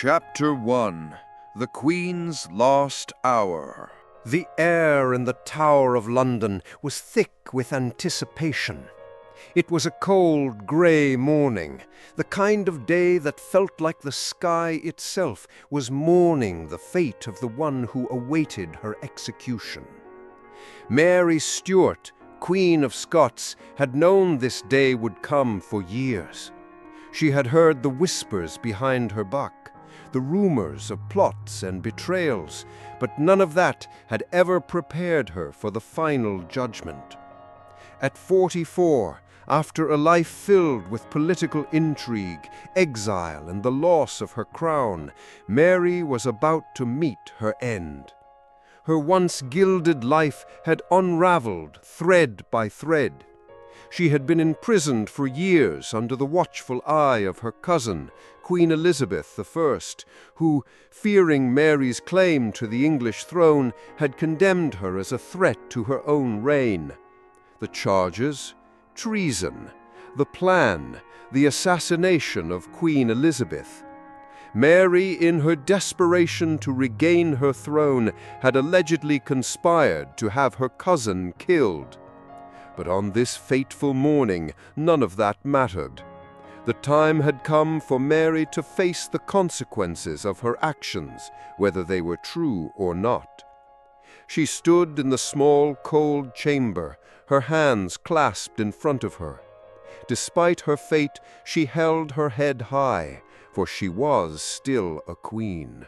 Chapter 1. The Queen's Lost Hour. The air in the Tower of London was thick with anticipation. It was a cold, grey morning, the kind of day that felt like the sky itself was mourning the fate of the one who awaited her execution. Mary Stuart, Queen of Scots, had known this day would come for years. She had heard the whispers behind her back, the rumors of plots and betrayals, but none of that had ever prepared her for the final judgment. At 44, after a life filled with political intrigue, exile, and the loss of her crown, Mary was about to meet her end. Her once gilded life had unraveled thread by thread. She had been imprisoned for years under the watchful eye of her cousin, Queen Elizabeth I, who, fearing Mary's claim to the English throne, had condemned her as a threat to her own reign. The charges? Treason. The plan? The assassination of Queen Elizabeth. Mary, in her desperation to regain her throne, had allegedly conspired to have her cousin killed. But on this fateful morning, none of that mattered. The time had come for Mary to face the consequences of her actions, whether they were true or not. She stood in the small, cold chamber, her hands clasped in front of her. Despite her fate, she held her head high, for she was still a queen.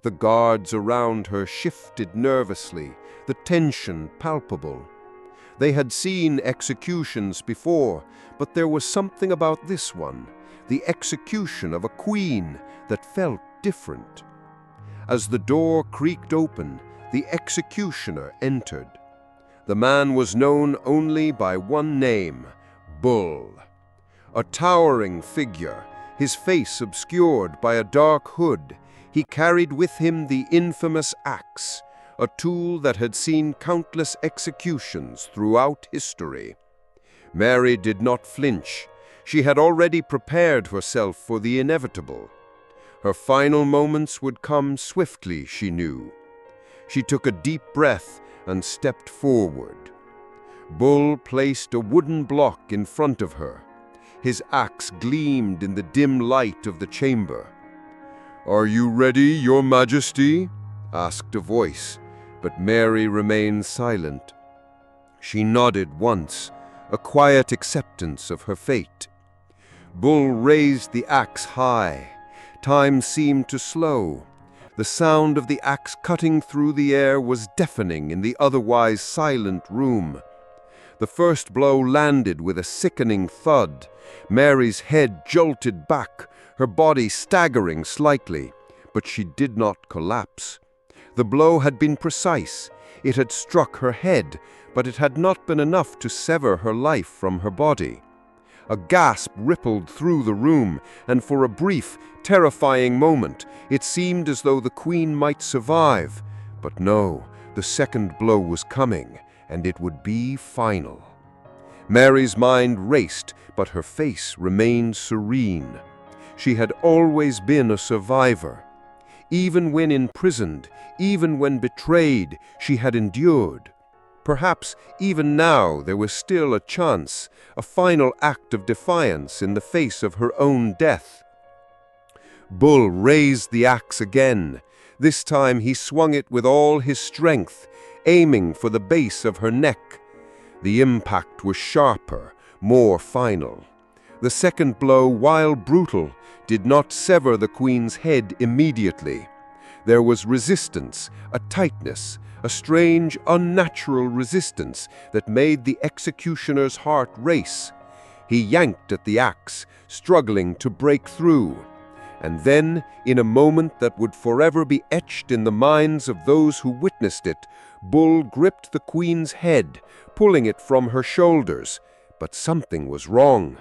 The guards around her shifted nervously, the tension palpable. They had seen executions before, but there was something about this one, the execution of a queen, that felt different. As the door creaked open, the executioner entered. The man was known only by one name, Bull. A towering figure, his face obscured by a dark hood, he carried with him the infamous axe, a tool that had seen countless executions throughout history. Mary did not flinch. She had already prepared herself for the inevitable. Her final moments would come swiftly, she knew. She took a deep breath and stepped forward. Bull placed a wooden block in front of her. His axe gleamed in the dim light of the chamber. "Are you ready, Your Majesty?" asked a voice. But Mary remained silent. She nodded once, a quiet acceptance of her fate. Bull raised the axe high. Time seemed to slow. The sound of the axe cutting through the air was deafening in the otherwise silent room. The first blow landed with a sickening thud. Mary's head jolted back, her body staggering slightly, but she did not collapse. The blow had been precise. It had struck her head, but it had not been enough to sever her life from her body. A gasp rippled through the room, and for a brief, terrifying moment, it seemed as though the Queen might survive. But no, the second blow was coming, and it would be final. Mary's mind raced, but her face remained serene. She had always been a survivor. Even when imprisoned, even when betrayed, she had endured. Perhaps even now there was still a chance, a final act of defiance in the face of her own death. Bull raised the axe again. This time he swung it with all his strength, aiming for the base of her neck. The impact was sharper, more final. The second blow, while brutal, did not sever the Queen's head immediately. There was resistance, a tightness, a strange, unnatural resistance that made the executioner's heart race. He yanked at the axe, struggling to break through. And then, in a moment that would forever be etched in the minds of those who witnessed it, Bull gripped the Queen's head, pulling it from her shoulders. But something was wrong.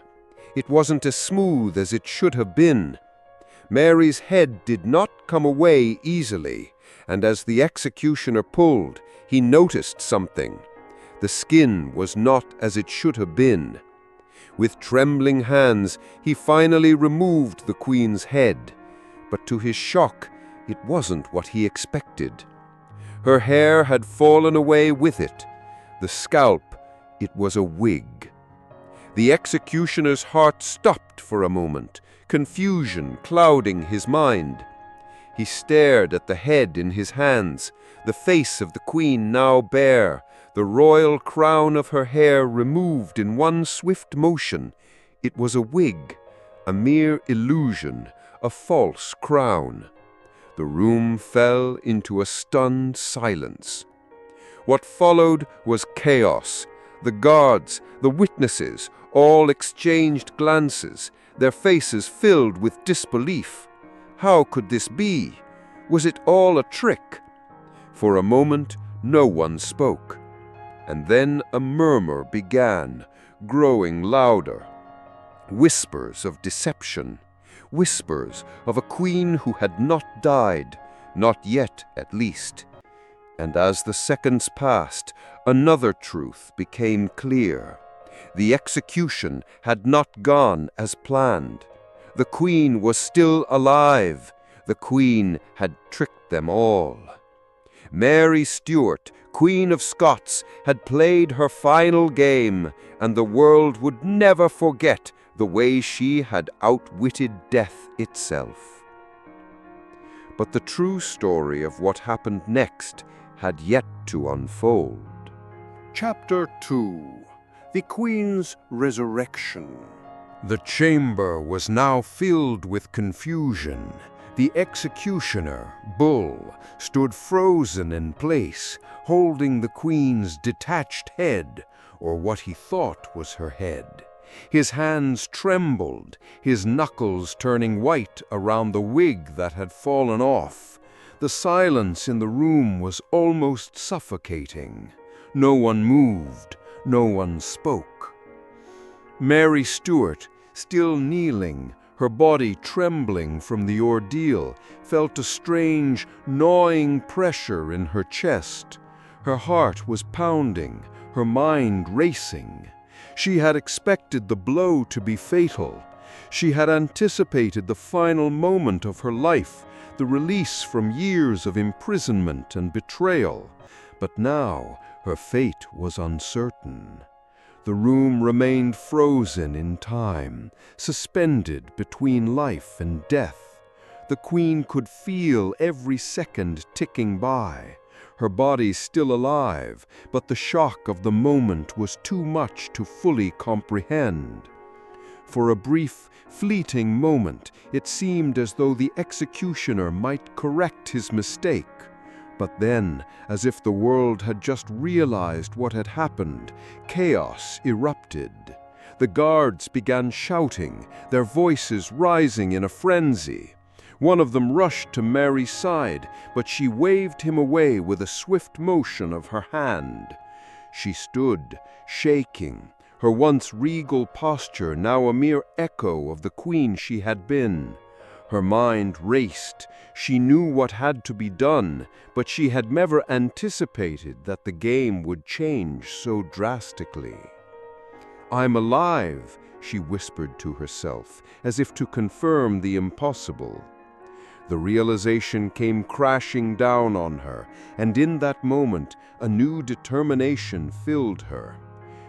It wasn't as smooth as it should have been. Mary's head did not come away easily, and as the executioner pulled, he noticed something. The skin was not as it should have been. With trembling hands, he finally removed the Queen's head. but to his shock, it wasn't what he expected. Her hair had fallen away with it. The scalp, it was a wig. The executioner's heart stopped for a moment, confusion clouding his mind. He stared at the head in his hands, the face of the queen now bare, the royal crown of her hair removed in one swift motion. It was a wig, a mere illusion, a false crown. The room fell into a stunned silence. What followed was chaos. The guards, the witnesses, all exchanged glances, their faces filled with disbelief. How could this be? Was it all a trick? For a moment, no one spoke. And then a murmur began, growing louder. Whispers of deception, whispers of a queen who had not died, not yet at least. And as the seconds passed, another truth became clear. The execution had not gone as planned. The queen was still alive. The queen had tricked them all. Mary Stuart, Queen of Scots, had played her final game, and the world would never forget the way she had outwitted death itself. But the true story of what happened next had yet to unfold. Chapter 2. The Queen's Resurrection. The chamber was now filled with confusion. The executioner, Bull, stood frozen in place, holding the queen's detached head, or what he thought was her head. His hands trembled, his knuckles turning white around the wig that had fallen off. The silence in the room was almost suffocating. No one moved, no one spoke. Mary Stuart, still kneeling, her body trembling from the ordeal, felt a strange, gnawing pressure in her chest. Her heart was pounding, her mind racing. She had expected the blow to be fatal. She had anticipated the final moment of her life, the release from years of imprisonment and betrayal. But now her fate was uncertain. The room remained frozen in time, suspended between life and death. The queen could feel every second ticking by. Her body still alive, but the shock of the moment was too much to fully comprehend. For a brief, fleeting moment, it seemed as though the executioner might correct his mistake. But then, as if the world had just realized what had happened, chaos erupted. The guards began shouting, their voices rising in a frenzy. One of them rushed to Mary's side, but she waved him away with a swift motion of her hand. She stood, shaking, her once regal posture now a mere echo of the queen she had been. Her mind raced. She knew what had to be done, but she had never anticipated that the game would change so drastically. "I'm alive," she whispered to herself, as if to confirm the impossible. The realization came crashing down on her, and in that moment, a new determination filled her.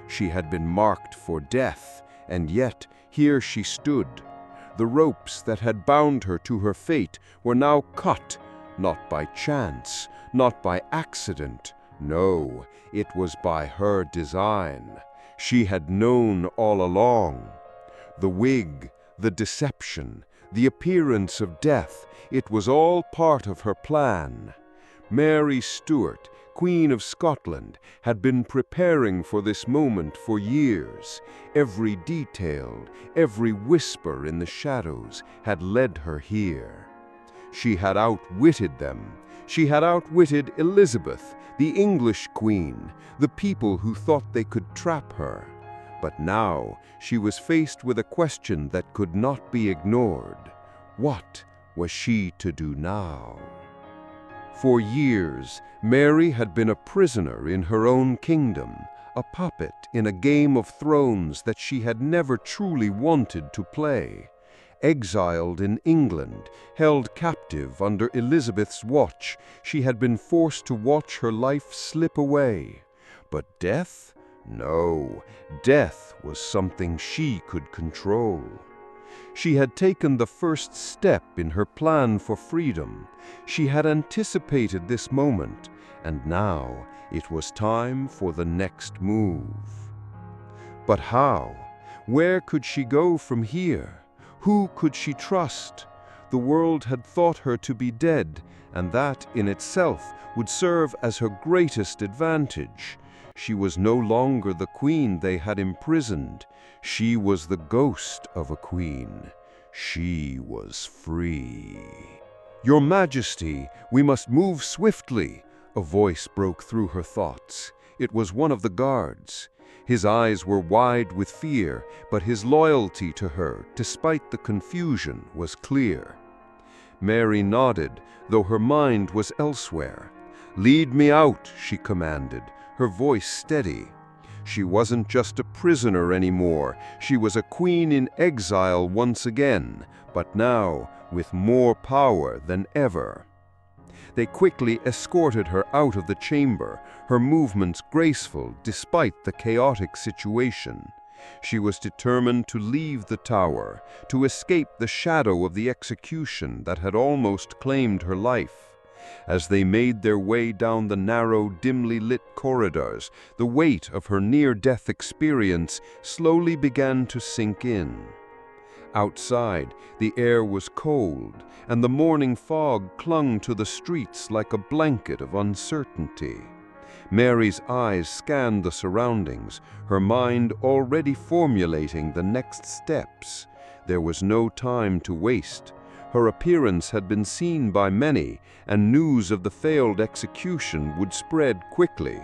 She had been marked for death, and yet here she stood. The ropes that had bound her to her fate were now cut, not by chance, not by accident. No, it was by her design. She had known all along. The wig, the deception, the appearance of death, it was all part of her plan. Mary Stuart, Queen of Scotland, had been preparing for this moment for years. Every detail, every whisper in the shadows had led her here. She had outwitted them. She had outwitted Elizabeth, the English queen, the people who thought they could trap her. But now she was faced with a question that could not be ignored. What was she to do now? For years, Mary had been a prisoner in her own kingdom, a puppet in a game of thrones that she had never truly wanted to play. Exiled in England, held captive under Elizabeth's watch, she had been forced to watch her life slip away. But death? No, death was something she could control. She had taken the first step in her plan for freedom. She had anticipated this moment, and now it was time for the next move. But how? Where could she go from here? Who could she trust? The world had thought her to be dead, and that in itself would serve as her greatest advantage. She was no longer the queen they had imprisoned. She was the ghost of a queen. She was free. "Your Majesty, we must move swiftly," a voice broke through her thoughts. It was one of the guards. His eyes were wide with fear, but his loyalty to her, despite the confusion, was clear. Mary nodded, though her mind was elsewhere. "Lead me out," she commanded, her voice steady. She wasn't just a prisoner anymore. She was a queen in exile once again, but now with more power than ever. They quickly escorted her out of the chamber, her movements graceful despite the chaotic situation. She was determined to leave the tower, to escape the shadow of the execution that had almost claimed her life. As they made their way down the narrow, dimly lit corridors, the weight of her near-death experience slowly began to sink in. Outside, the air was cold, and the morning fog clung to the streets like a blanket of uncertainty. Mary's eyes scanned the surroundings, her mind already formulating the next steps. There was no time to waste. Her appearance had been seen by many, and news of the failed execution would spread quickly.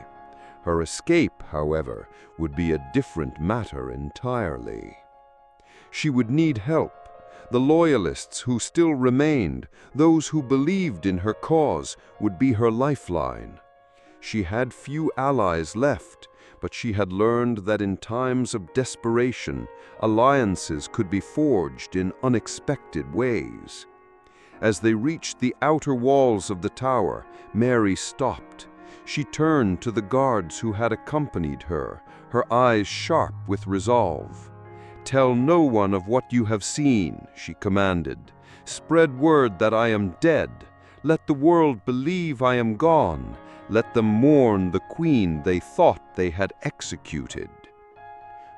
Her escape, however, would be a different matter entirely. She would need help. The loyalists who still remained, those who believed in her cause, would be her lifeline. She had few allies left, but she had learned that in times of desperation, alliances could be forged in unexpected ways. As they reached the outer walls of the tower, Mary stopped. She turned to the guards who had accompanied her, her eyes sharp with resolve. "Tell no one of what you have seen," she commanded. "Spread word that I am dead. Let the world believe I am gone. Let them mourn the queen they thought they had executed."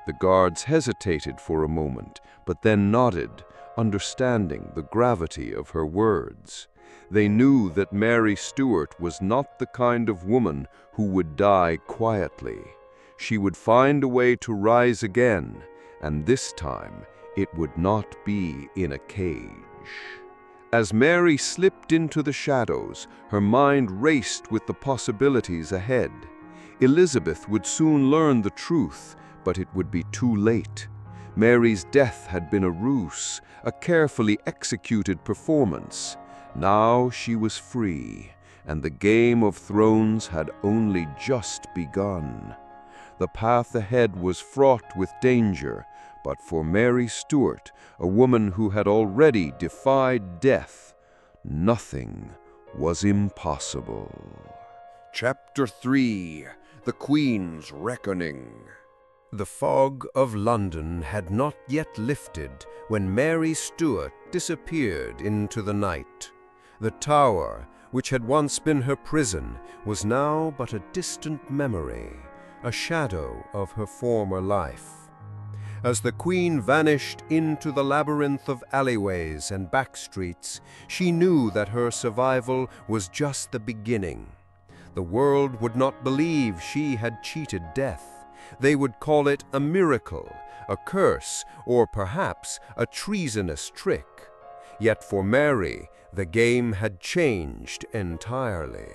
The guards hesitated for a moment, but then nodded, understanding the gravity of her words. They knew that Mary Stuart was not the kind of woman who would die quietly. She would find a way to rise again, and this time it would not be in a cage. As Mary slipped into the shadows, her mind raced with the possibilities ahead. Elizabeth would soon learn the truth, but it would be too late. Mary's death had been a ruse, a carefully executed performance. Now she was free, and the Game of Thrones had only just begun. The path ahead was fraught with danger, but for Mary Stuart, a woman who had already defied death, nothing was impossible. Chapter 3: The Queen's Reckoning. The fog of London had not yet lifted when Mary Stuart disappeared into the night. The tower, which had once been her prison, was now but a distant memory, a shadow of her former life. As the Queen vanished into the labyrinth of alleyways and back streets, she knew that her survival was just the beginning. The world would not believe she had cheated death. They would call it a miracle, a curse, or perhaps a treasonous trick. Yet for Mary, the game had changed entirely.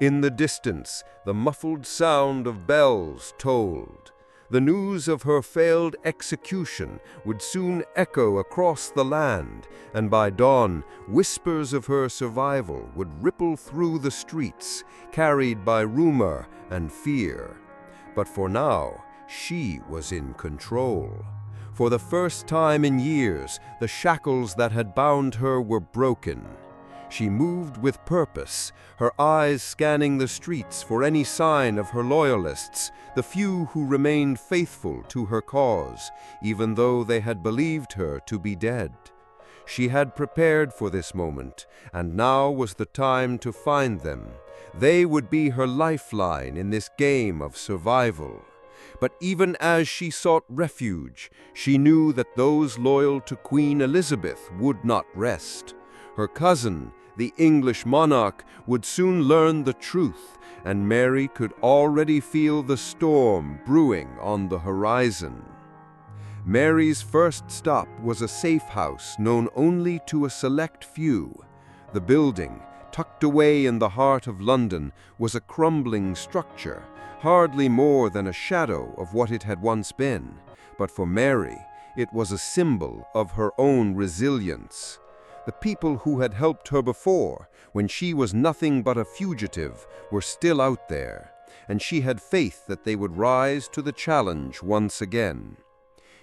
In the distance, the muffled sound of bells tolled. The news of her failed execution would soon echo across the land, and by dawn, whispers of her survival would ripple through the streets, carried by rumor and fear. But for now, she was in control. For the first time in years, the shackles that had bound her were broken. She moved with purpose, her eyes scanning the streets for any sign of her loyalists, the few who remained faithful to her cause, even though they had believed her to be dead. She had prepared for this moment, and now was the time to find them. They would be her lifeline in this game of survival. But even as she sought refuge, she knew that those loyal to Queen Elizabeth would not rest. Her cousin, the English monarch, would soon learn the truth, and Mary could already feel the storm brewing on the horizon. Mary's first stop was a safe house known only to a select few. The building, tucked away in the heart of London, was a crumbling structure, hardly more than a shadow of what it had once been. But for Mary, it was a symbol of her own resilience. The people who had helped her before, when she was nothing but a fugitive, were still out there, and she had faith that they would rise to the challenge once again.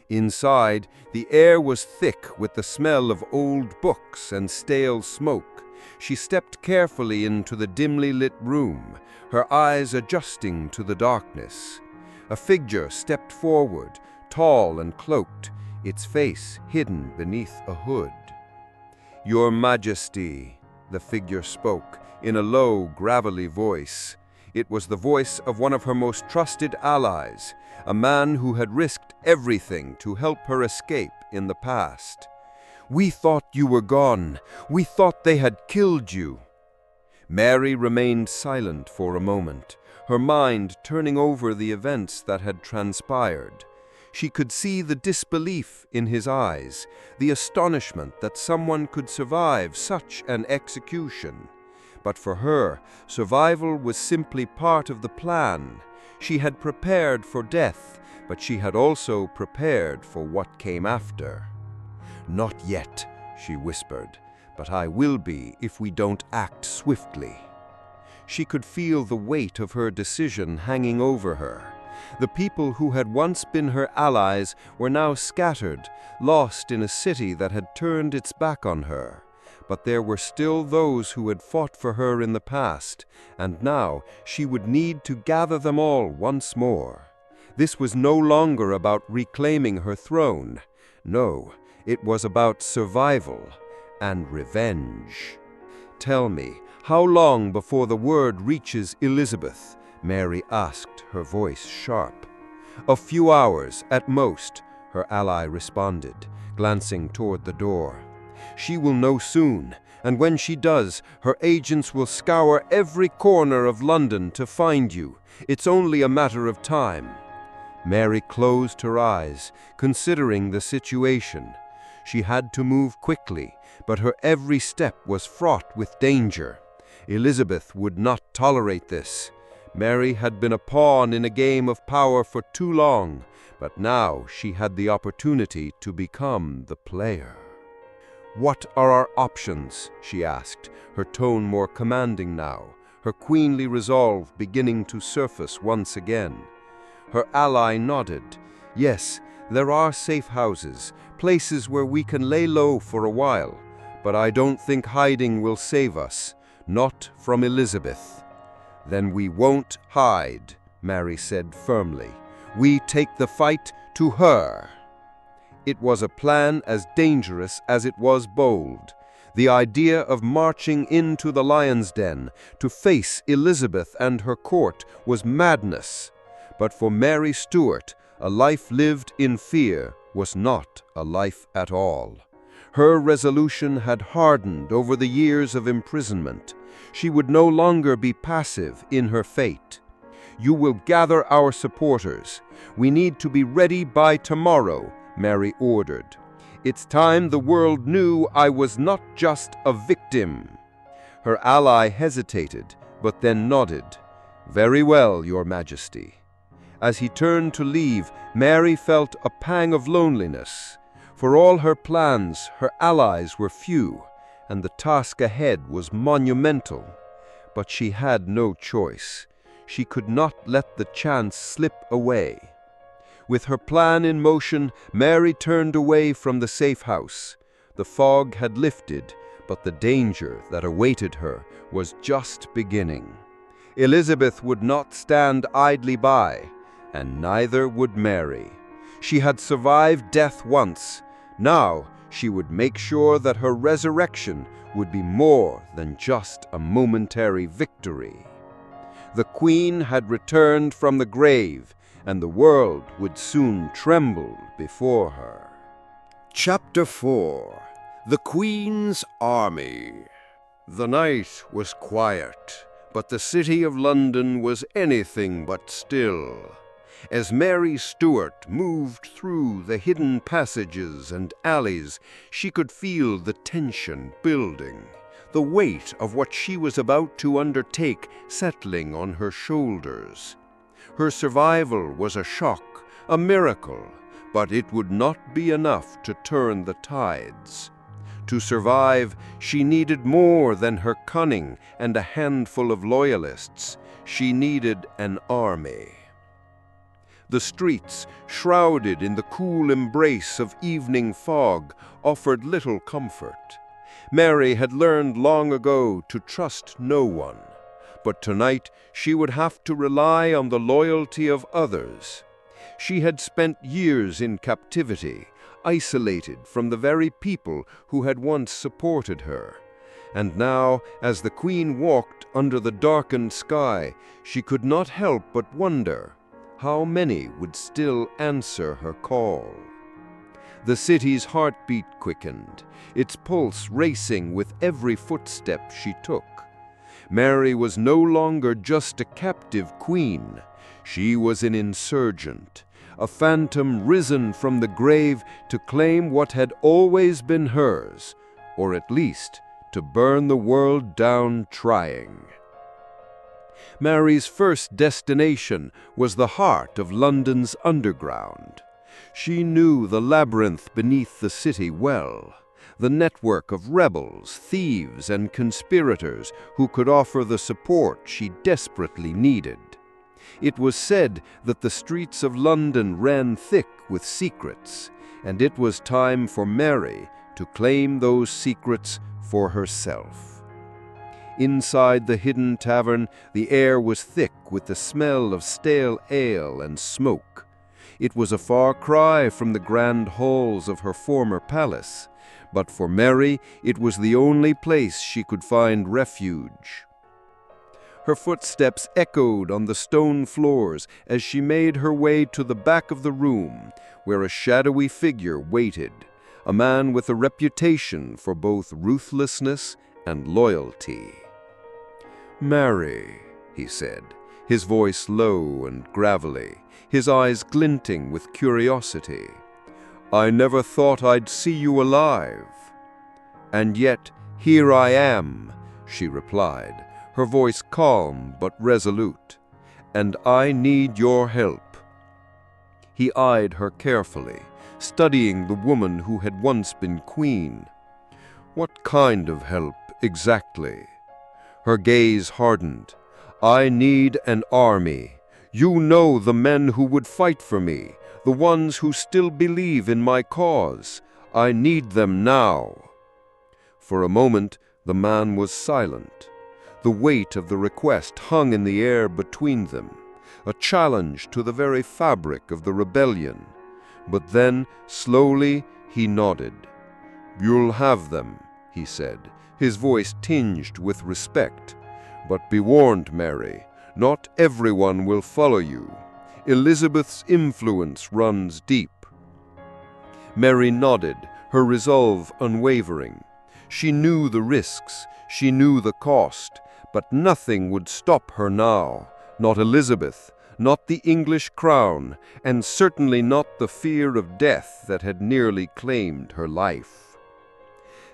Inside, the air was thick with the smell of old books and stale smoke. She stepped carefully into the dimly lit room, her eyes adjusting to the darkness. A figure stepped forward, tall and cloaked, its face hidden beneath a hood. "Your Majesty," the figure spoke, in a low, gravelly voice. It was the voice of one of her most trusted allies, a man who had risked everything to help her escape in the past. "We thought you were gone. We thought they had killed you." Mary remained silent for a moment, her mind turning over the events that had transpired. She could see the disbelief in his eyes, the astonishment that someone could survive such an execution. But for her, survival was simply part of the plan. She had prepared for death, but she had also prepared for what came after. "Not yet," she whispered, "but I will be if we don't act swiftly." She could feel the weight of her decision hanging over her. The people who had once been her allies were now scattered, lost in a city that had turned its back on her. But there were still those who had fought for her in the past, and now she would need to gather them all once more. This was no longer about reclaiming her throne. No, it was about survival and revenge. "Tell me, how long before the word reaches Elizabeth?" Mary asked, her voice sharp. "A few hours, at most," her ally responded, glancing toward the door. "She will know soon, and when she does, her agents will scour every corner of London to find you. It's only a matter of time." Mary closed her eyes, considering the situation. She had to move quickly, but her every step was fraught with danger. Elizabeth would not tolerate this. Mary had been a pawn in a game of power for too long, but now she had the opportunity to become the player. "What are our options?" she asked, her tone more commanding now, her queenly resolve beginning to surface once again. Her ally nodded. "Yes, there are safe houses, places where we can lay low for a while, but I don't think hiding will save us, not from Elizabeth." "Then we won't hide," Mary said firmly. "We take the fight to her." It was a plan as dangerous as it was bold. The idea of marching into the lion's den to face Elizabeth and her court was madness. But for Mary Stuart, a life lived in fear was not a life at all. Her resolution had hardened over the years of imprisonment. She would no longer be passive in her fate. "You will gather our supporters. We need to be ready by tomorrow," Mary ordered. "It's time the world knew I was not just a victim." Her ally hesitated, but then nodded. "Very well, Your Majesty." As he turned to leave, Mary felt a pang of loneliness. For all her plans, her allies were few, and the task ahead was monumental. But she had no choice. She could not let the chance slip away. With her plan in motion, Mary turned away from the safe house. The fog had lifted, but the danger that awaited her was just beginning. Elizabeth would not stand idly by, and neither would Mary. She had survived death once. Now she would make sure that her resurrection would be more than just a momentary victory. The Queen had returned from the grave, and the world would soon tremble before her. Chapter 4. The Queen's Army. The night was quiet, but the city of London was anything but still. As Mary Stuart moved through the hidden passages and alleys, she could feel the tension building, the weight of what she was about to undertake settling on her shoulders. Her survival was a shock, a miracle, but it would not be enough to turn the tides. To survive, she needed more than her cunning and a handful of loyalists. She needed an army. The streets, shrouded in the cool embrace of evening fog, offered little comfort. Mary had learned long ago to trust no one, but tonight she would have to rely on the loyalty of others. She had spent years in captivity, isolated from the very people who had once supported her. And now, as the Queen walked under the darkened sky, she could not help but wonder how many would still answer her call. The city's heartbeat quickened, its pulse racing with every footstep she took. Mary was no longer just a captive queen. She was an insurgent, a phantom risen from the grave to claim what had always been hers, or at least to burn the world down trying. Mary's first destination was the heart of London's underground. She knew the labyrinth beneath the city well, the network of rebels, thieves, and conspirators who could offer the support she desperately needed. It was said that the streets of London ran thick with secrets, and it was time for Mary to claim those secrets for herself. Inside the hidden tavern, the air was thick with the smell of stale ale and smoke. It was a far cry from the grand halls of her former palace, but for Mary it was the only place she could find refuge. Her footsteps echoed on the stone floors as she made her way to the back of the room, where a shadowy figure waited, a man with a reputation for both ruthlessness and loyalty. "Mary," he said, his voice low and gravelly, his eyes glinting with curiosity. "I never thought I'd see you alive." "And yet, here I am," she replied, her voice calm but resolute, "and I need your help." He eyed her carefully, studying the woman who had once been queen. "What kind of help, exactly?" Her gaze hardened. "I need an army. You know the men who would fight for me, the ones who still believe in my cause. I need them now." For a moment, the man was silent. The weight of the request hung in the air between them, a challenge to the very fabric of the rebellion. But then, slowly, he nodded. "You'll have them," he said, his voice tinged with respect. "But be warned, Mary, not everyone will follow you. Elizabeth's influence runs deep." Mary nodded, her resolve unwavering. She knew the risks, she knew the cost, but nothing would stop her now, not Elizabeth, not the English crown, and certainly not the fear of death that had nearly claimed her life.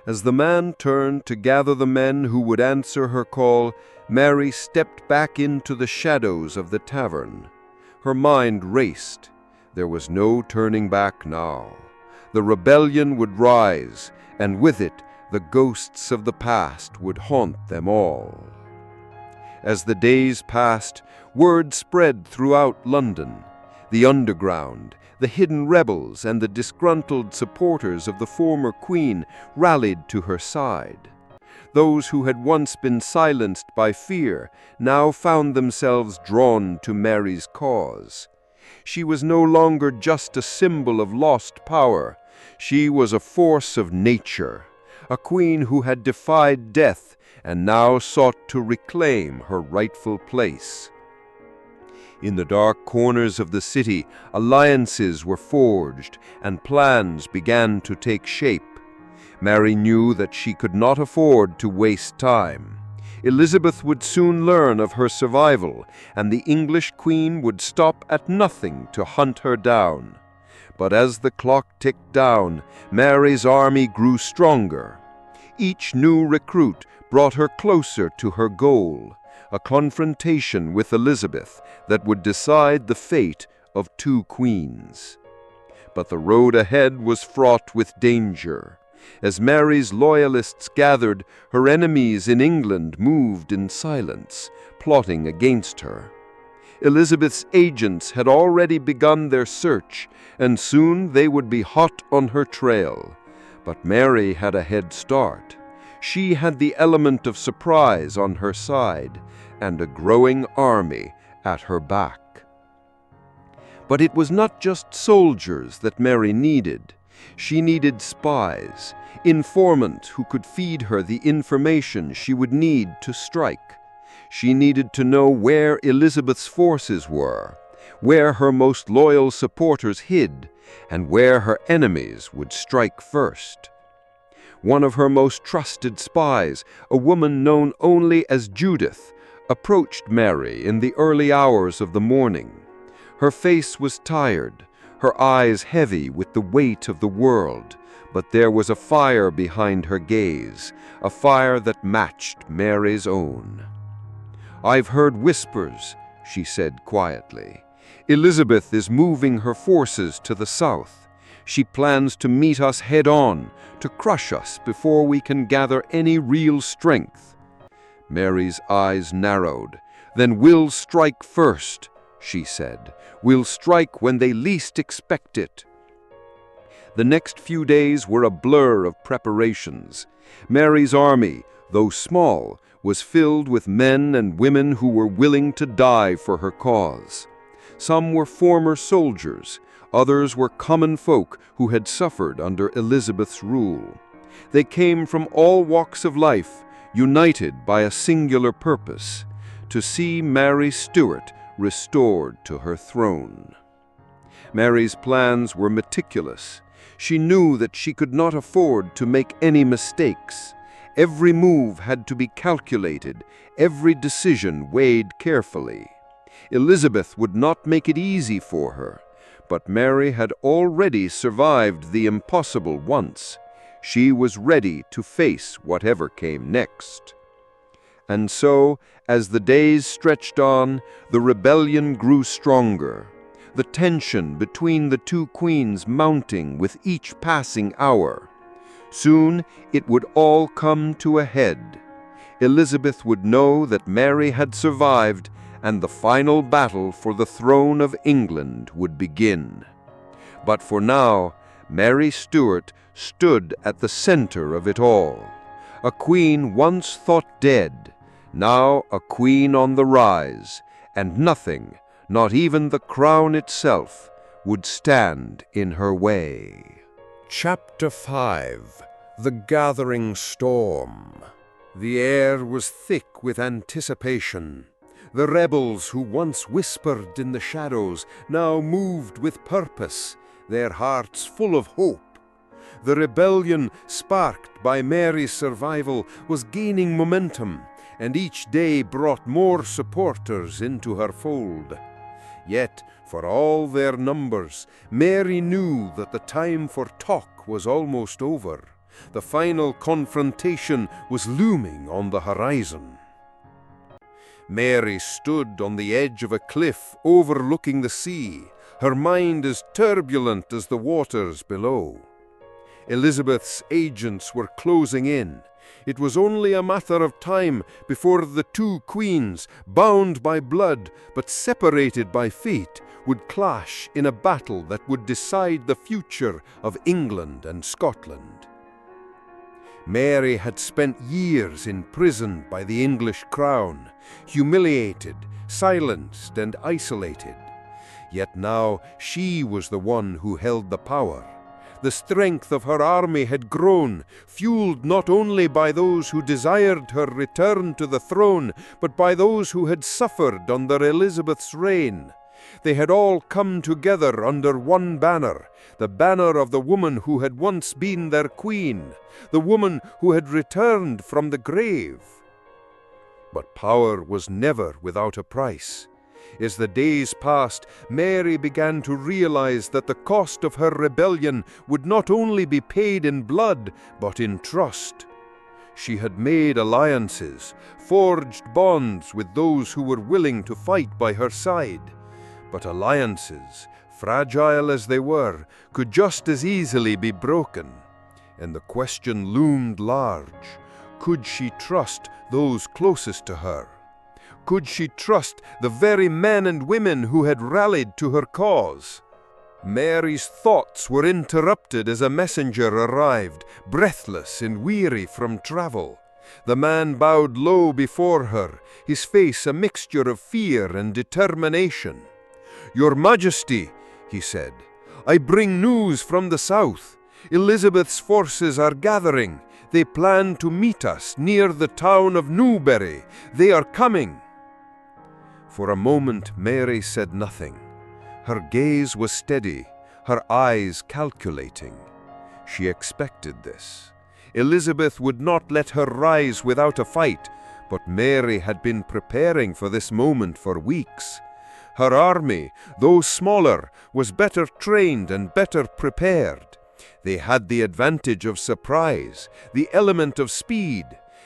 As the man turned to gather the men who would answer her call, Mary stepped back into the shadows of the tavern. Her mind raced. There was no turning back now. The rebellion would rise, and with it, the ghosts of the past would haunt them all. As the days passed, word spread throughout London. The underground, the hidden rebels, and the disgruntled supporters of the former queen rallied to her side. Those who had once been silenced by fear now found themselves drawn to Mary's cause. She was no longer just a symbol of lost power. She was a force of nature, a queen who had defied death and now sought to reclaim her rightful place. In the dark corners of the city, alliances were forged and plans began to take shape. Mary knew that she could not afford to waste time. Elizabeth would soon learn of her survival, and the English queen would stop at nothing to hunt her down. But as the clock ticked down, Mary's army grew stronger. Each new recruit brought her closer to her goal, a confrontation with Elizabeth that would decide the fate of two queens. But the road ahead was fraught with danger. As Mary's loyalists gathered, her enemies in England moved in silence, plotting against her. Elizabeth's agents had already begun their search, and soon they would be hot on her trail. But Mary had a head start. She had the element of surprise on her side, and a growing army at her back. But it was not just soldiers that Mary needed. She needed spies, informants who could feed her the information she would need to strike. She needed to know where Elizabeth's forces were, where her most loyal supporters hid, and where her enemies would strike first. One of her most trusted spies, a woman known only as Judith, approached Mary in the early hours of the morning. Her face was tired, her eyes heavy with the weight of the world, but there was a fire behind her gaze, a fire that matched Mary's own. "I've heard whispers," she said quietly. "Elizabeth is moving her forces to the south. She plans to meet us head-on, to crush us before we can gather any real strength." Mary's eyes narrowed. "Then we'll strike first," she said. "We'll strike when they least expect it." The next few days were a blur of preparations. Mary's army, though small, was filled with men and women who were willing to die for her cause. Some were former soldiers, others were common folk who had suffered under Elizabeth's rule. They came from all walks of life, united by a singular purpose: to see Mary Stuart restored to her throne. Mary's plans were meticulous. She knew that she could not afford to make any mistakes. Every move had to be calculated, every decision weighed carefully. Elizabeth would not make it easy for her, but Mary had already survived the impossible once. She was ready to face whatever came next. And so, as the days stretched on, the rebellion grew stronger, the tension between the two queens mounting with each passing hour. Soon it would all come to a head. Elizabeth would know that Mary had survived, and the final battle for the throne of England would begin. But for now, Mary Stuart stood at the center of it all. A queen once thought dead, now a queen on the rise, and nothing, not even the crown itself, would stand in her way. Chapter 5. The Gathering Storm. The air was thick with anticipation. The rebels who once whispered in the shadows now moved with purpose, their hearts full of hope. The rebellion, sparked by Mary's survival, was gaining momentum, and each day brought more supporters into her fold. Yet, for all their numbers, Mary knew that the time for talk was almost over. The final confrontation was looming on the horizon. Mary stood on the edge of a cliff overlooking the sea, her mind as turbulent as the waters below. Elizabeth's agents were closing in. It was only a matter of time before the two queens, bound by blood but separated by fate, would clash in a battle that would decide the future of England and Scotland. Mary had spent years imprisoned by the English crown, humiliated, silenced, and isolated. Yet now she was the one who held the power. The strength of her army had grown, fueled not only by those who desired her return to the throne, but by those who had suffered under Elizabeth's reign. They had all come together under one banner, the banner of the woman who had once been their queen, the woman who had returned from the grave. But power was never without a price. As the days passed, Mary began to realize that the cost of her rebellion would not only be paid in blood, but in trust. She had made alliances, forged bonds with those who were willing to fight by her side. But alliances, fragile as they were, could just as easily be broken. And the question loomed large. Could she trust those closest to her? Could she trust the very men and women who had rallied to her cause? Mary's thoughts were interrupted as a messenger arrived, breathless and weary from travel. The man bowed low before her, his face a mixture of fear and determination. "Your Majesty," he said, "I bring news from the south. Elizabeth's forces are gathering. They plan to meet us near the town of Newbury. They are coming." For a moment Mary said nothing. Her gaze was steady, her eyes calculating. She expected this. Elizabeth would not let her rise without a fight, but Mary had been preparing for this moment for weeks. Her army, though smaller, was better trained and better prepared. They had the advantage of surprise, the element of speed,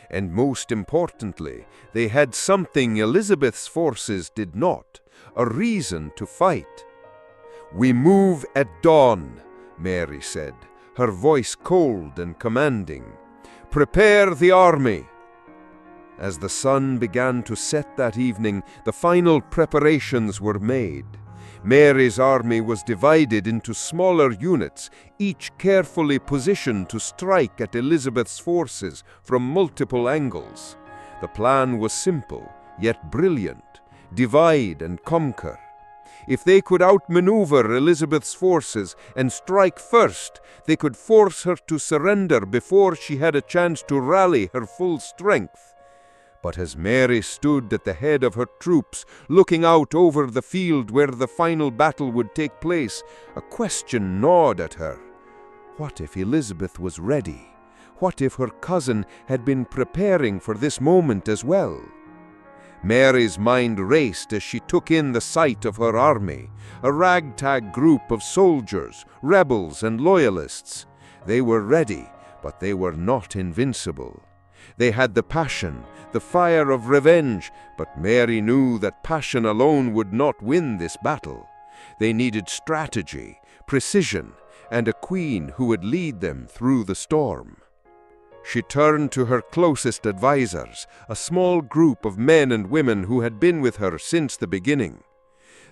and most importantly, they had something Elizabeth's forces did not, a reason to fight. "We move at dawn," Mary said, her voice cold and commanding. "Prepare the army." As the sun began to set that evening, the final preparations were made. Mary's army was divided into smaller units, each carefully positioned to strike at Elizabeth's forces from multiple angles. The plan was simple, yet brilliant: divide and conquer. If they could outmaneuver Elizabeth's forces and strike first, they could force her to surrender before she had a chance to rally her full strength. But as Mary stood at the head of her troops, looking out over the field where the final battle would take place, a question gnawed at her. What if Elizabeth was ready? What if her cousin had been preparing for this moment as well? Mary's mind raced as she took in the sight of her army, a ragtag group of soldiers, rebels, and loyalists. They were ready, but they were not invincible. They had the passion, the fire of revenge, but Mary knew that passion alone would not win this battle. They needed strategy, precision, and a queen who would lead them through the storm. She turned to her closest advisors, a small group of men and women who had been with her since the beginning.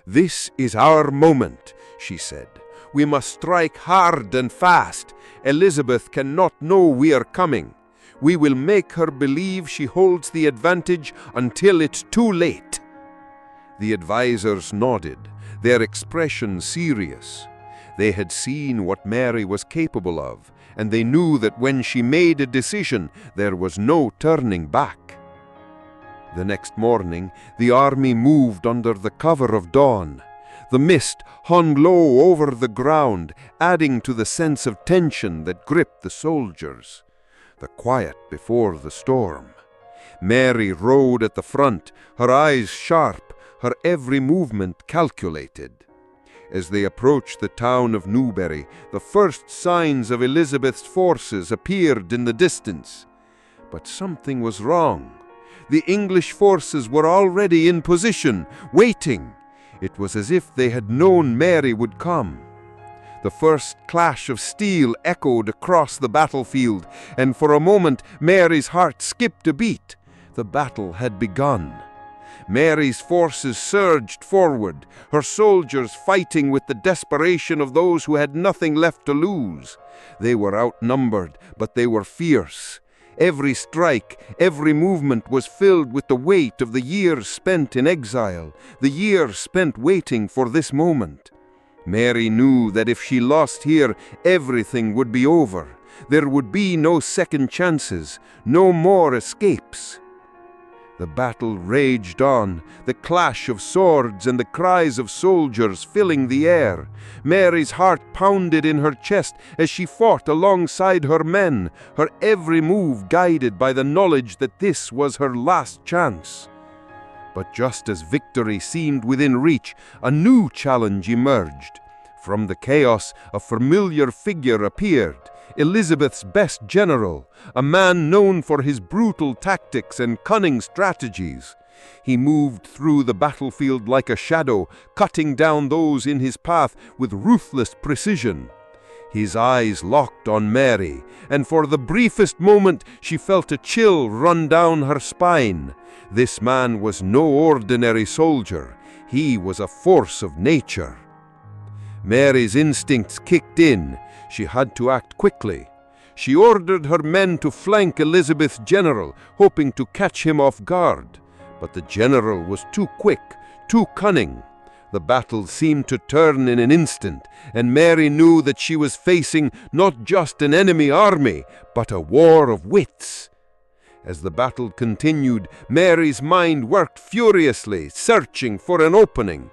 "This is our moment," she said. "We must strike hard and fast. Elizabeth cannot know we are coming. We will make her believe she holds the advantage until it's too late." The advisors nodded, their expression serious. They had seen what Mary was capable of, and they knew that when she made a decision, there was no turning back. The next morning, the army moved under the cover of dawn. The mist hung low over the ground, adding to the sense of tension that gripped the soldiers. The quiet before the storm. Mary rode at the front, her eyes sharp, her every movement calculated. As they approached the town of Newbury, the first signs of Elizabeth's forces appeared in the distance. But something was wrong. The English forces were already in position, waiting. It was as if they had known Mary would come. The first clash of steel echoed across the battlefield, and for a moment Mary's heart skipped a beat. The battle had begun. Mary's forces surged forward, her soldiers fighting with the desperation of those who had nothing left to lose. They were outnumbered, but they were fierce. Every strike, every movement was filled with the weight of the years spent in exile, the years spent waiting for this moment. Mary knew that if she lost here, everything would be over. There would be no second chances, no more escapes. The battle raged on, the clash of swords and the cries of soldiers filling the air. Mary's heart pounded in her chest as she fought alongside her men, her every move guided by the knowledge that this was her last chance. But just as victory seemed within reach, a new challenge emerged. From the chaos, a familiar figure appeared. Elizabeth's best general, a man known for his brutal tactics and cunning strategies. He moved through the battlefield like a shadow, cutting down those in his path with ruthless precision. His eyes locked on Mary, and for the briefest moment she felt a chill run down her spine. This man was no ordinary soldier. He was a force of nature. Mary's instincts kicked in. She had to act quickly. She ordered her men to flank Elizabeth's general, hoping to catch him off guard. But the general was too quick, too cunning. The battle seemed to turn in an instant, and Mary knew that she was facing not just an enemy army, but a war of wits. As the battle continued, Mary's mind worked furiously, searching for an opening.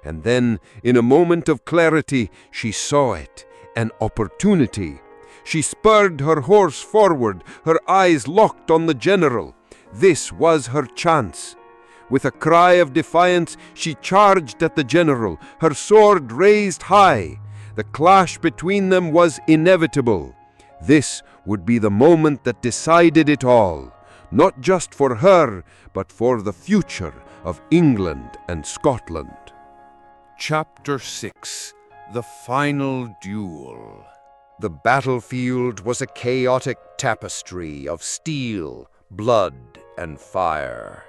And then, in a moment of clarity, she saw it. An opportunity. She spurred her horse forward, her eyes locked on the general. This was her chance. With a cry of defiance, she charged at the general, her sword raised high. The clash between them was inevitable. This would be the moment that decided it all, not just for her, but for the future of England and Scotland. Chapter 6. The Final Duel. The battlefield was a chaotic tapestry of steel, blood, and fire.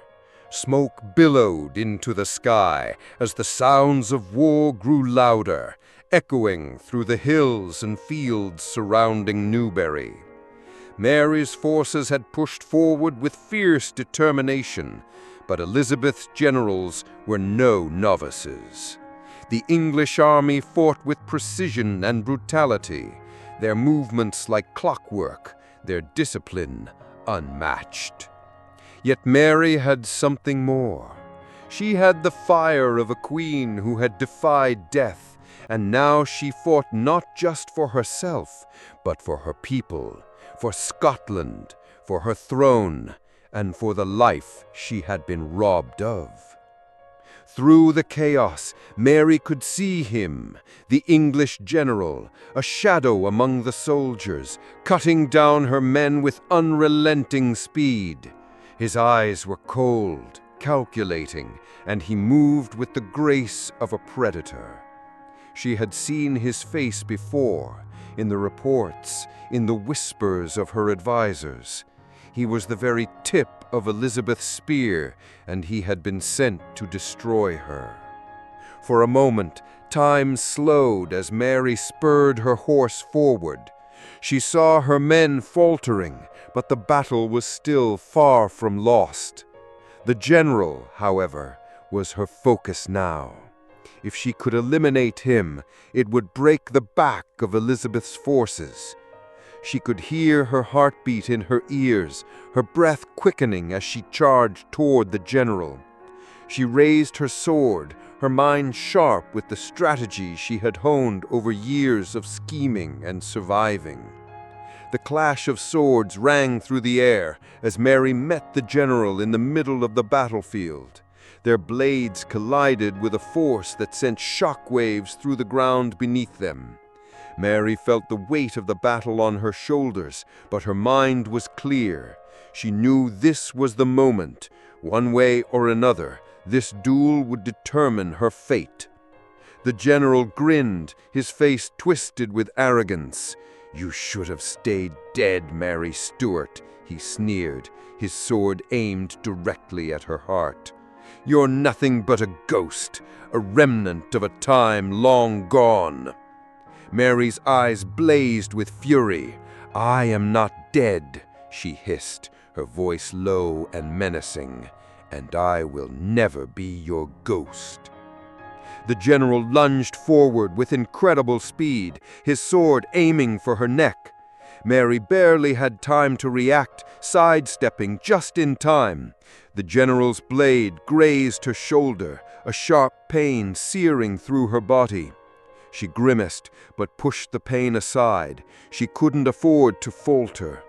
Smoke billowed into the sky as the sounds of war grew louder, echoing through the hills and fields surrounding Newbury. Mary's forces had pushed forward with fierce determination, but Elizabeth's generals were no novices. The English army fought with precision and brutality, their movements like clockwork, their discipline unmatched. Yet Mary had something more. She had the fire of a queen who had defied death, and now she fought not just for herself, but for her people, for Scotland, for her throne, and for the life she had been robbed of. Through the chaos, Mary could see him, the English general, a shadow among the soldiers, cutting down her men with unrelenting speed. His eyes were cold, calculating, and he moved with the grace of a predator. She had seen his face before, in the reports, in the whispers of her advisors. He was the very tip of Elizabeth's spear, and he had been sent to destroy her. For a moment, time slowed as Mary spurred her horse forward. She saw her men faltering, but the battle was still far from lost. The general, however, was her focus now. If she could eliminate him, it would break the back of Elizabeth's forces. She could hear her heartbeat in her ears, her breath quickening as she charged toward the general. She raised her sword, her mind sharp with the strategy she had honed over years of scheming and surviving. The clash of swords rang through the air as Mary met the general in the middle of the battlefield. Their blades collided with a force that sent shockwaves through the ground beneath them. Mary felt the weight of the battle on her shoulders, but her mind was clear. She knew this was the moment. One way or another, this duel would determine her fate. The general grinned, his face twisted with arrogance. "You should have stayed dead, Mary Stuart," he sneered, his sword aimed directly at her heart. You're nothing but a ghost, a remnant of a time long gone." Mary's eyes blazed with fury. "I am not dead," she hissed, her voice low and menacing, "and I will never be your ghost." The general lunged forward with incredible speed, his sword aiming for her neck. Mary barely had time to react, sidestepping just in time. The general's blade grazed her shoulder, a sharp pain searing through her body. She grimaced, but pushed the pain aside. She couldn't afford to falter.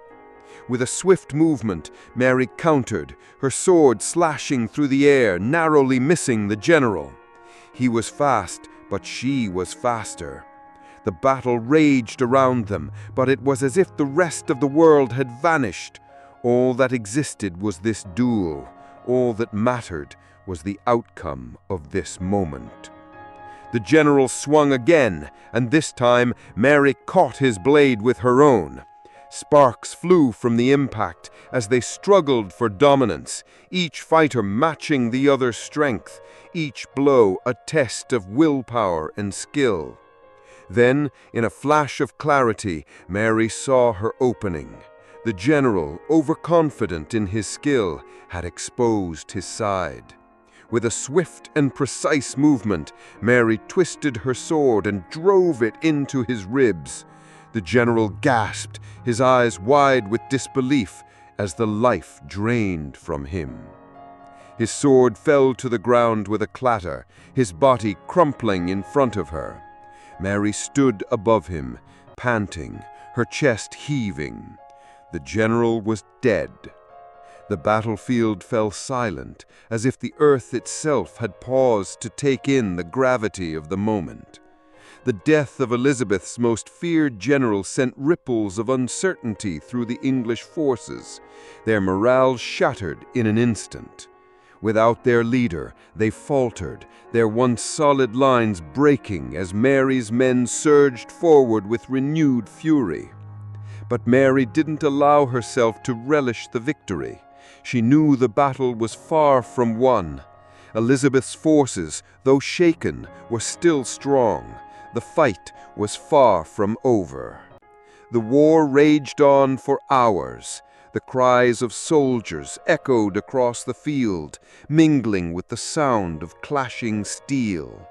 With a swift movement, Mary countered, her sword slashing through the air, narrowly missing the general. He was fast, but she was faster. The battle raged around them, but it was as if the rest of the world had vanished. All that existed was this duel. All that mattered was the outcome of this moment. The general swung again, and this time Mary caught his blade with her own. Sparks flew from the impact as they struggled for dominance, each fighter matching the other's strength, each blow a test of willpower and skill. Then, in a flash of clarity, Mary saw her opening. The general, overconfident in his skill, had exposed his side. With a swift and precise movement, Mary twisted her sword and drove it into his ribs. The general gasped, his eyes wide with disbelief, as the life drained from him. His sword fell to the ground with a clatter, his body crumpling in front of her. Mary stood above him, panting, her chest heaving. The general was dead. The battlefield fell silent, as if the earth itself had paused to take in the gravity of the moment. The death of Elizabeth's most feared general sent ripples of uncertainty through the English forces, their morale shattered in an instant. Without their leader, they faltered, their once solid lines breaking as Mary's men surged forward with renewed fury. But Mary didn't allow herself to relish the victory. She knew the battle was far from won. Elizabeth's forces, though shaken, were still strong. The fight was far from over. The war raged on for hours. The cries of soldiers echoed across the field, mingling with the sound of clashing steel.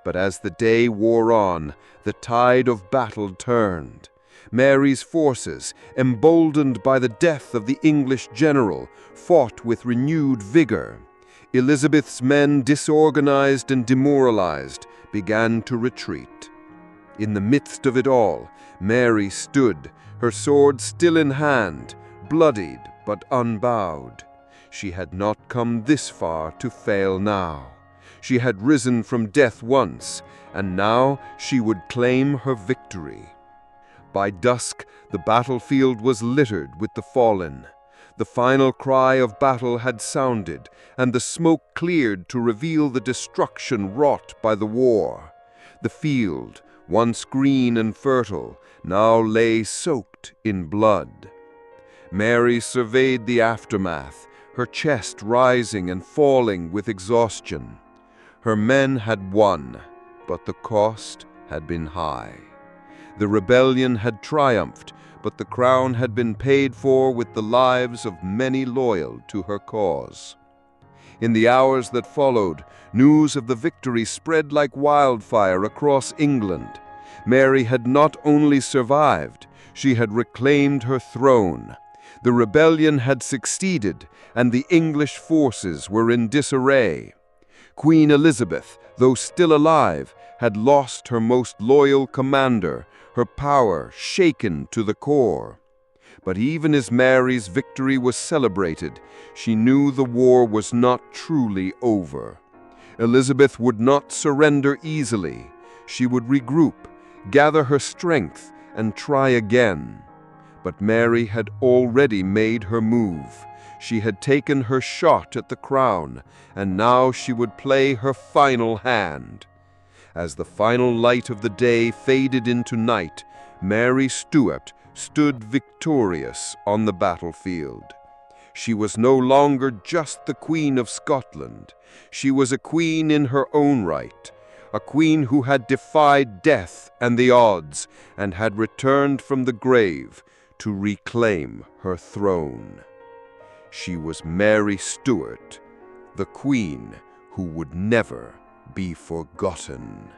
But as the day wore on, the tide of battle turned. Mary's forces, emboldened by the death of the English general, fought with renewed vigor. Elizabeth's men, disorganized and demoralized, began to retreat. In the midst of it all, Mary stood, her sword still in hand, bloodied but unbowed. She had not come this far to fail now. She had risen from death once, and now she would claim her victory. By dusk, the battlefield was littered with the fallen. The final cry of battle had sounded, and the smoke cleared to reveal the destruction wrought by the war. The field, once green and fertile, now lay soaked in blood. Mary surveyed the aftermath, her chest rising and falling with exhaustion. Her men had won, but the cost had been high. The rebellion had triumphed, but the crown had been paid for with the lives of many loyal to her cause. In the hours that followed, news of the victory spread like wildfire across England. Mary had not only survived, she had reclaimed her throne. The rebellion had succeeded, and the English forces were in disarray. Queen Elizabeth, though still alive, had lost her most loyal commander, her power shaken to the core. But even as Mary's victory was celebrated, she knew the war was not truly over. Elizabeth would not surrender easily. She would regroup, gather her strength, and try again. But Mary had already made her move. She had taken her shot at the crown, and now she would play her final hand. As the final light of the day faded into night, Mary Stuart stood victorious on the battlefield. She was no longer just the Queen of Scotland. She was a queen in her own right, a queen who had defied death and the odds and had returned from the grave to reclaim her throne. She was Mary Stuart, the queen who would never be forgotten.